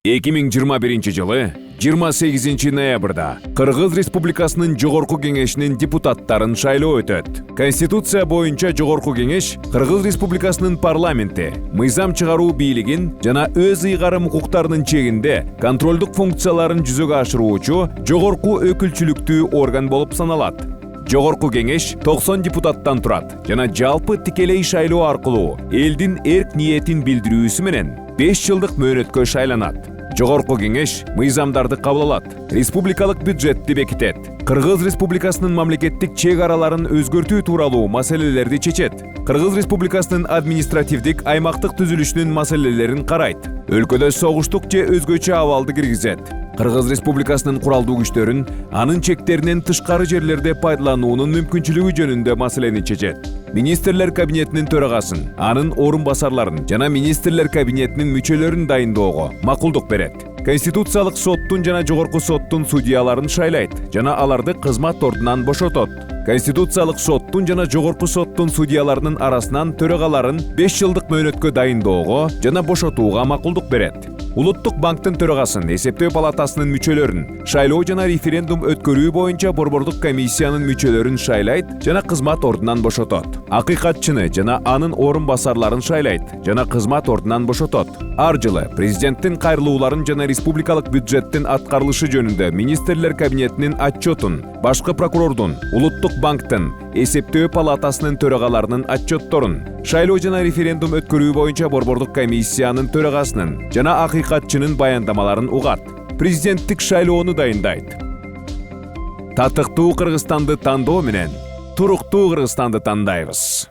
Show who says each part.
Speaker 1: 2021 жылы 28 ноябрда Кыргыз Республикасынын Жогорку Кеңешинин депутаттарын шайлоо өтөт. Конституция боюнча Жогорку Кеңеш Кыргыз Республикасынын парламенти мыйзам чыгаруу бийлигин жана өз ыйгарым укуктарынын чегинде контролдук функцияларын жүзөгө ашыруучу жогорку өкүлчүлүктүү орган болуп саналат. Жогорку Кеңеш 90 депутаттан турат жана жалпы тикелей шайлоо аркылуу элдин эрк ниетин билдирүүсү менен 5 жылдык мөөнөткө шайланат. Жогорку Кеңеш мыйзамдарды кабыл алат, республикалык бюджетти бекитет, Кыргыз Республикасынын мамлекеттик чек араларын өзгөртүү тууралуу маселелерди чечет, Кыргыз Республикасынын административдик аймактык түзүлүшүнүн маселелерин карайт, өлкөдө согуштук же өзгөчө абалды киргизет. Кыргыз Республикасынын куралдуу күчтөрүн анын чектеринен тышкары жерлерде пайдалануунун мүмкүнчүлүгү жөнүндө маселени чечет. Министрлер кабинетинин төрагасын, анын орун басарларын жана министрлер кабинетинин мүчөлөрүн дайындоого макулдук берет. Конституциялык соттун жана жогорку соттун судьяларын шайлайт жана аларды кызмат ордунан бошотот. Конституциялык соттун жана жогорку соттун судьяларынын арасынан төрагаларын 5 жылдык мөөнөткө дайындоого жана бошотууга макулдук берет. Улуттук банктын төрагасын, эсептөө палатасынын мүчөлөрүн, шайлоо жана референдум өткөрүү боюнча борбордук комиссиянын мүчөлөрүн шайлайт жана кызмат ордунан бошотот. Акыйкатчыны жана анын орун басарларын шайлайт жана кызмат ордунан бошотот. Ар жылы президенттин кайрылууларын жана республикалык бюджеттин аткарылышы жөнүндө министрлер кабинетинин отчетун, башкы прокурордун, улуттук банктын, эсептөө палатасынын төрагаларынын отчетторун, шайлоо жана референдум өткөрүү боюнча борбордук комиссиянын төрагасынын жана акыйкатчынын баяндамаларын угат. Президенттик шайлоону дайындайт. Татыктуу Кыргызстанды тандоо менен туруктуу Кыргызстанды тандайбыз.